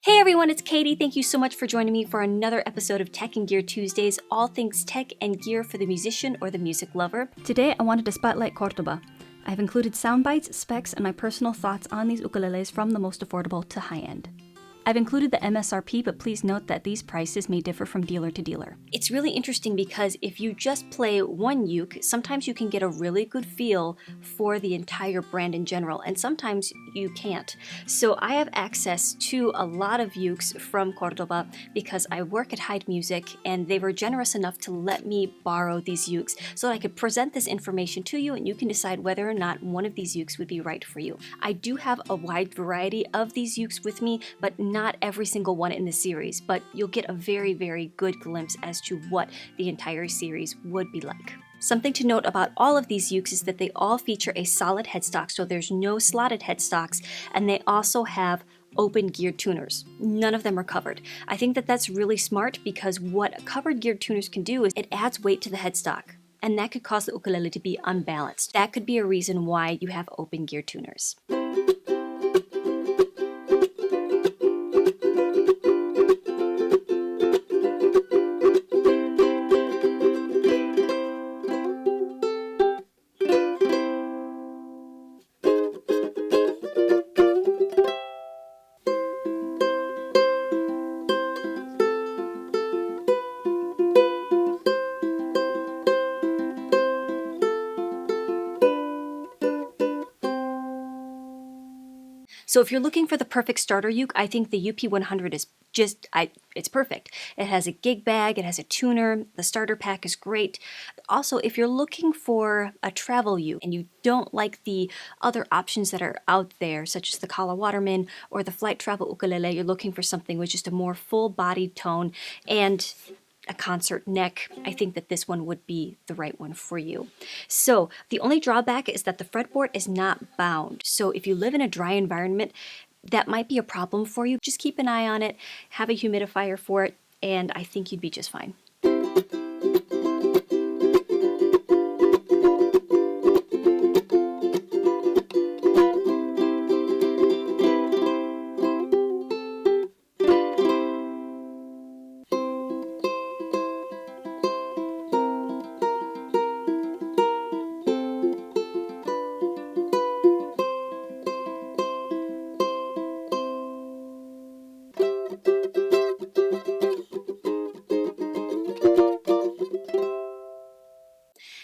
Hey everyone, it's Katie. Thank you so much for joining me for another episode of Tech and Gear Tuesdays, all things tech and gear for the musician or the music lover. Today I wanted to spotlight Córdoba. I've included sound bites, specs, and my personal thoughts on these ukuleles from the most affordable to high-end. I've included the MSRP, but please note that these prices may differ from dealer to dealer. It's really interesting because if you just play one uke, sometimes you can get a really good feel for the entire brand in general, and sometimes you can't. So I have access to a lot of ukes from Córdoba because I work at Hyde Music, and they were generous enough to let me borrow these ukes so that I could present this information to you, and you can decide whether or not one of these ukes would be right for you. I do have a wide variety of these ukes with me, but not every single one in the series, but you'll get a very, very good glimpse as to what the entire series would be like. Something to note about all of these ukes is that they all feature a solid headstock, so there's no slotted headstocks, and they also have open geared tuners. None of them are covered. I think that that's really smart because what covered geared tuners can do is it adds weight to the headstock, and that could cause the ukulele to be unbalanced. That could be a reason why you have open geared tuners. So if you're looking for the perfect starter uke, I think the UP100 is it's perfect. It has a gig bag, it has a tuner, the starter pack is great. Also, if you're looking for a travel uke and you don't like the other options that are out there, such as the Kala Waterman or the Flight Travel Ukulele, you're looking for something with just a more full-bodied tone and a concert neck, I think that this one would be the right one for you. So the only drawback is that the fretboard is not bound. So if you live in a dry environment, that might be a problem for you. Just keep an eye on it, have a humidifier for it, and I think you'd be just fine.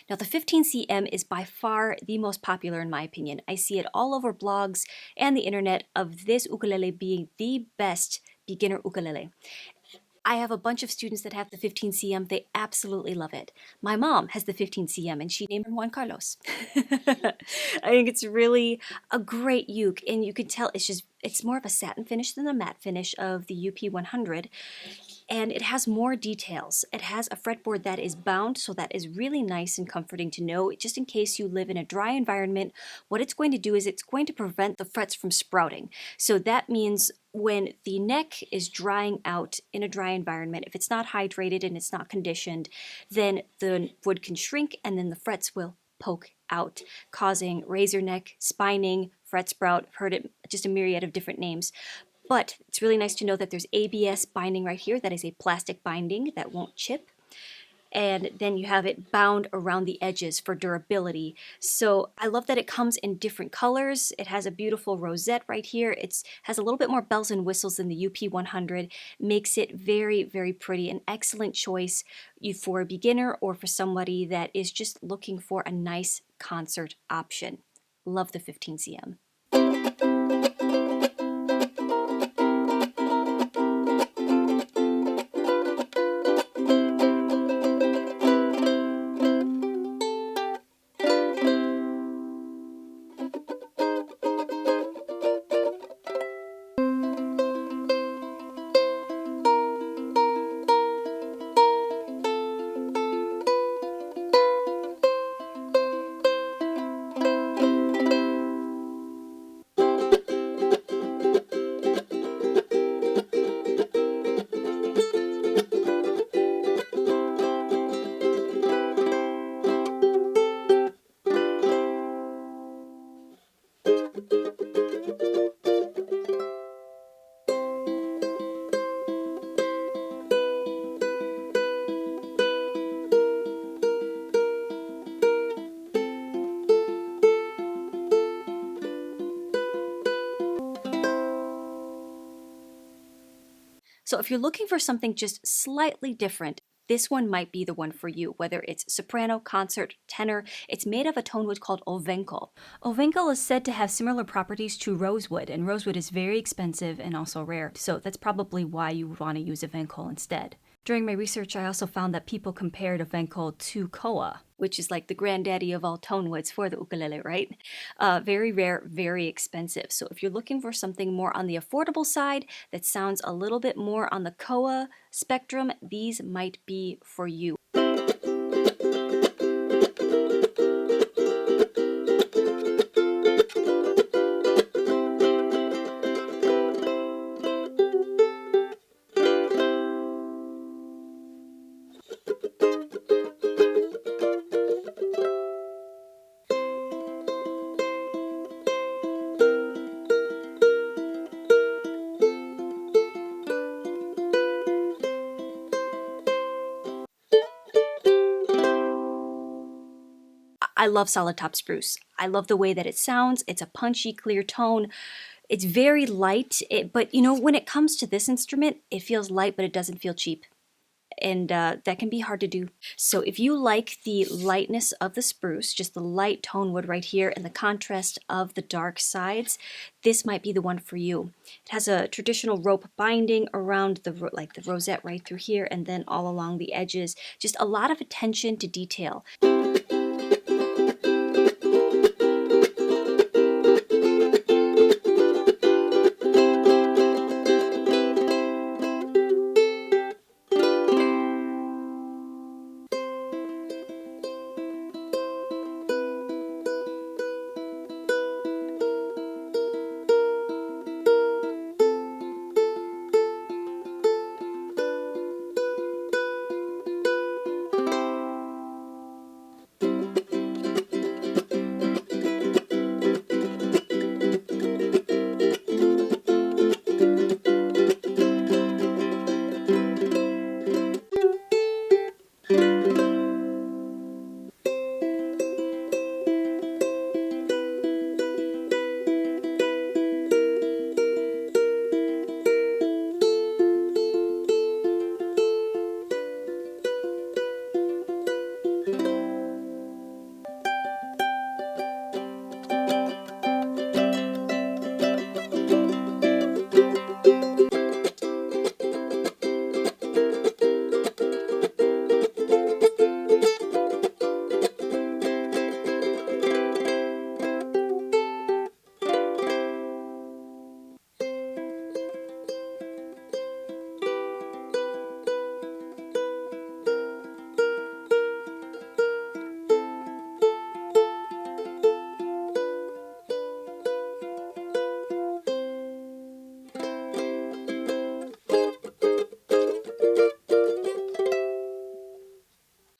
Now the 15cm is by far the most popular in my opinion. I see it all over blogs and the internet of this ukulele being the best beginner ukulele. I have a bunch of students that have the 15cm. They absolutely love it. My mom has the 15cm and she named him Juan Carlos. I think it's really a great uke, and you can tell it's more of a satin finish than the matte finish of the UP100. And it has more details. It has a fretboard that is bound, so that is really nice and comforting to know. Just in case you live in a dry environment, what it's going to do is it's going to prevent the frets from sprouting. So that means when the neck is drying out in a dry environment, if it's not hydrated and it's not conditioned, then the wood can shrink and then the frets will poke out, causing razor neck, spining, fret sprout. I've heard it just a myriad of different names. But it's really nice to know that there's ABS binding right here. That is a plastic binding that won't chip. And then you have it bound around the edges for durability. So I love that it comes in different colors. It has a beautiful rosette right here. It has a little bit more bells and whistles than the UP100. Makes it very, very pretty. An excellent choice for a beginner or for somebody that is just looking for a nice concert option. Love the 15cm. So if you're looking for something just slightly different, this one might be the one for you, whether it's soprano, concert, tenor. It's made of a tone wood called ovenkel. Ovenkel is said to have similar properties to rosewood, and rosewood is very expensive and also rare, so that's probably why you would want to use ovenkel instead. During my research, I also found that people compared ovenkel to koa, which is like the granddaddy of all tone woods for the ukulele, right? Very rare, very expensive. So if you're looking for something more on the affordable side that sounds a little bit more on the koa spectrum, these might be for you. I love solid top spruce. I love the way that it sounds. It's a punchy, clear tone. It's very light, but you know, when it comes to this instrument, it feels light, but it doesn't feel cheap. And that can be hard to do. So if you like the lightness of the spruce, just the light tone wood right here and the contrast of the dark sides, this might be the one for you. It has a traditional rope binding around the rosette right through here and then all along the edges. Just a lot of attention to detail.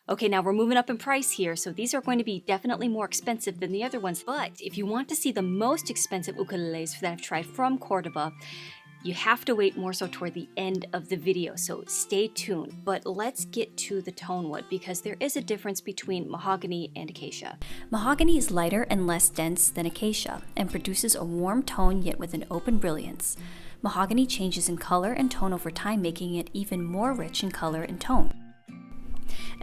Okay, now we're moving up in price here, so these are going to be definitely more expensive than the other ones. But if you want to see the most expensive ukuleles that I've tried from Córdoba, you have to wait more so toward the end of the video, so stay tuned. But let's get to the tone wood because there is a difference between mahogany and acacia. Mahogany is lighter and less dense than acacia and produces a warm tone yet with an open brilliance. Mahogany changes in color and tone over time, making it even more rich in color and tone.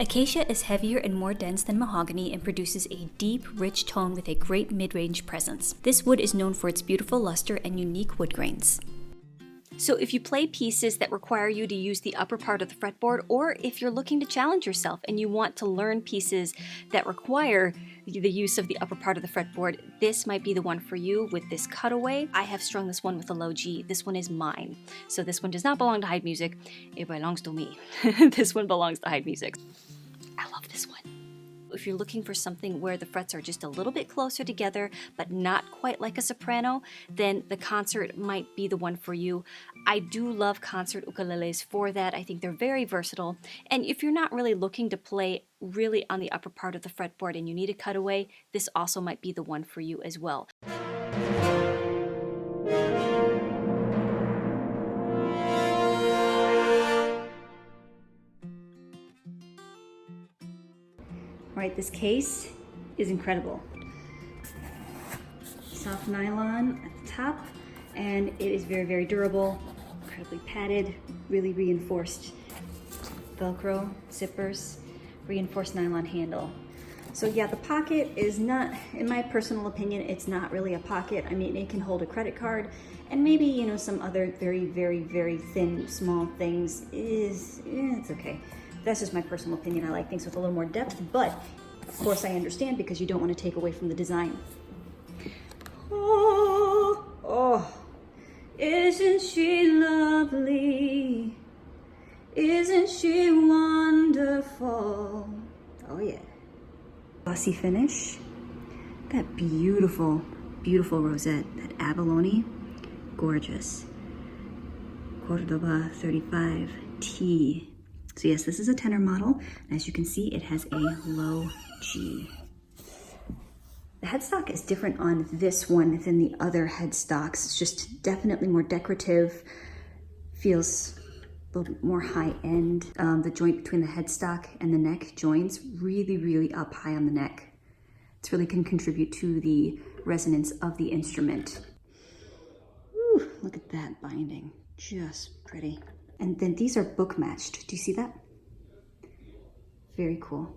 Acacia is heavier and more dense than mahogany and produces a deep, rich tone with a great mid-range presence. This wood is known for its beautiful luster and unique wood grains. So if you play pieces that require you to use the upper part of the fretboard, or if you're looking to challenge yourself and you want to learn pieces that require the use of the upper part of the fretboard, this might be the one for you with this cutaway. I have strung this one with a low G. This one is mine. So this one does not belong to Hide Music. It belongs to me. This one belongs to Hide Music. I love this one. If you're looking for something where the frets are just a little bit closer together, but not quite like a soprano, then the concert might be the one for you. I do love concert ukuleles for that. I think they're very versatile. And if you're not really looking to play really on the upper part of the fretboard and you need a cutaway, this also might be the one for you as well. Alright, this case is incredible. Soft nylon at the top, and it is very, very durable. incredibly padded, really reinforced Velcro zippers, reinforced nylon handle. So yeah, the pocket is not, in my personal opinion, it's not really a pocket. I mean, it can hold a credit card and maybe, you know, some other very, very, very thin, small things it's okay. That's just my personal opinion. I like things with a little more depth, but of course I understand because you don't want to take away from the design. Oh, isn't she lovely? Isn't she wonderful? Oh yeah. Glossy finish. That beautiful, beautiful rosette, that abalone, gorgeous. Córdoba 35T. So yes, this is a tenor model. As you can see, it has a low G. The headstock is different on this one than the other headstocks. It's just definitely more decorative, feels a little bit more high end. The joint between the headstock and the neck joins really, really up high on the neck. It's really can contribute to the resonance of the instrument. Woo, look at that binding, just pretty. And then these are book matched. Do you see that? Very cool.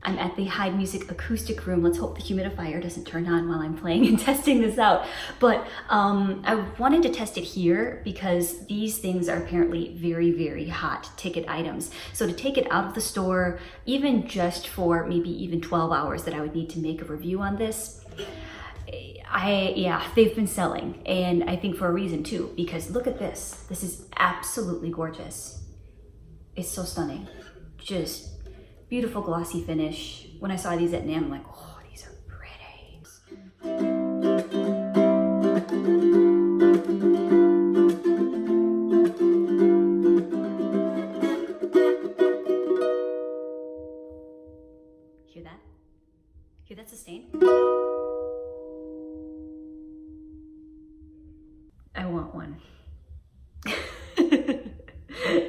I'm at the Hyde Music acoustic room. Let's hope the humidifier doesn't turn on while I'm playing and testing this out. But I wanted to test it here because these things are apparently very, very hot ticket items. So to take it out of the store, even just for maybe even 12 hours that I would need to make a review on this, yeah, they've been selling. And I think for a reason too, because look at this. This is absolutely gorgeous. It's so stunning. Just beautiful glossy finish. When I saw these at NAMM, I'm like, oh, these are pretty. Hear that? Hear that sustain? I want one.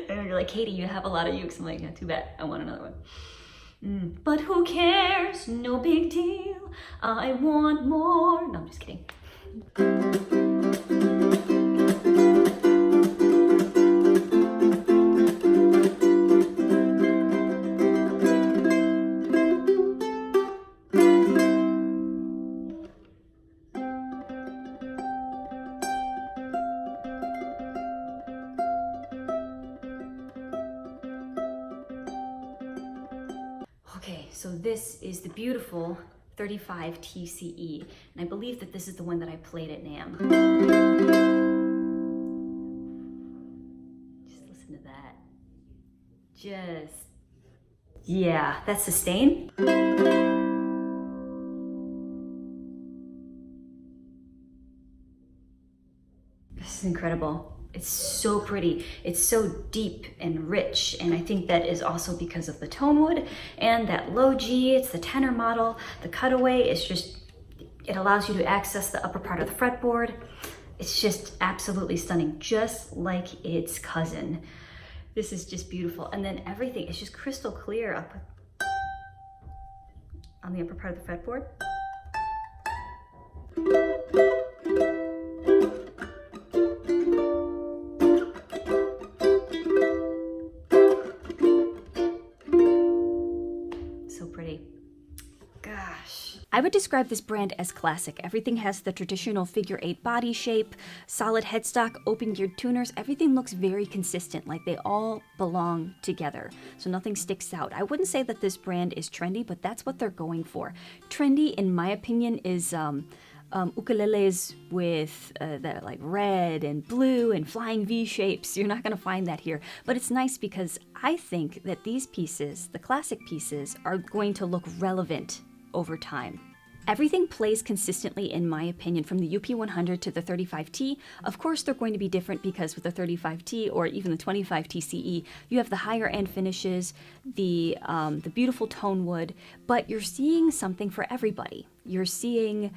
And you're like, Katie, you have a lot of ukes. I'm like, yeah, too bad. I want another one. But who cares? No big deal. I want more. No, I'm just kidding. Okay, so this is the beautiful 35 TCE, and I believe that this is the one that I played at NAMM. Just listen to that. Yeah, that sustain. This is incredible. It's so pretty. It's so deep and rich, and I think that is also because of the tone wood and that low G. It's the tenor model. The cutaway is just, it allows you to access the upper part of the fretboard. It's just absolutely stunning, just like its cousin. This is just beautiful. And then everything is just crystal clear up on the upper part of the fretboard. I would describe this brand as classic. Everything has the traditional figure 8 body shape, solid headstock, open geared tuners. Everything looks very consistent, like they all belong together. So nothing sticks out. I wouldn't say that this brand is trendy, but that's what they're going for. Trendy, in my opinion, is ukuleles with the like red and blue and flying V shapes. You're not going to find that here, but it's nice because I think that these pieces, the classic pieces, are going to look relevant over time. Everything plays consistently, in my opinion, from the UP100 to the 35T. Of course, they're going to be different because with the 35T or even the 25T CE, you have the higher end finishes, the beautiful tone wood, but you're seeing something for everybody. You're seeing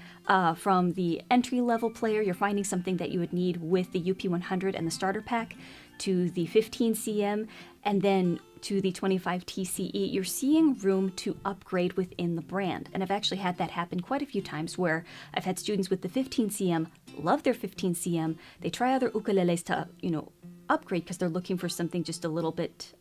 from the entry-level player, you're finding something that you would need with the UP100 and the starter pack, to the 15 cm, and then to the 25 TCE, you're seeing room to upgrade within the brand. And I've actually had that happen quite a few times where I've had students with the 15 cm love their 15 cm. They try other ukuleles to, upgrade because they're looking for something just a little bit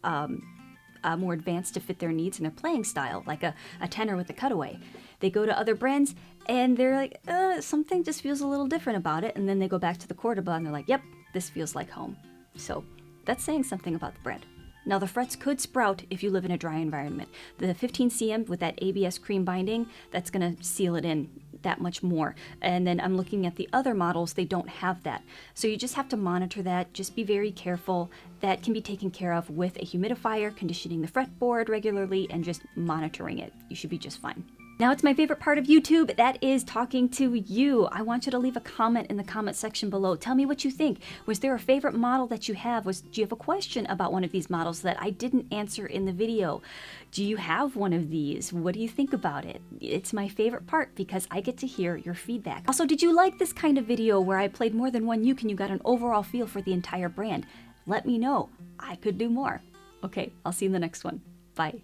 more advanced to fit their needs and their playing style, like a tenor with a cutaway. They go to other brands and they're like, something just feels a little different about it. And then they go back to the Córdoba and they're like, yep, this feels like home. So that's saying something about the brand. Now the frets could sprout if you live in a dry environment. The 15 cm with that ABS cream binding, that's gonna seal it in that much more. And then I'm looking at the other models, they don't have that. So you just have to monitor that, just be very careful. That can be taken care of with a humidifier, conditioning the fretboard regularly, and just monitoring it. You should be just fine. Now it's my favorite part of YouTube, that is talking to you. I want you to leave a comment in the comment section below. Tell me what you think. Was there a favorite model that you have? Do you have a question about one of these models that I didn't answer in the video? Do you have one of these? What do you think about it? It's my favorite part because I get to hear your feedback. Also, did you like this kind of video where I played more than one uke and you got an overall feel for the entire brand? Let me know. I could do more. Okay, I'll see you in the next one. Bye.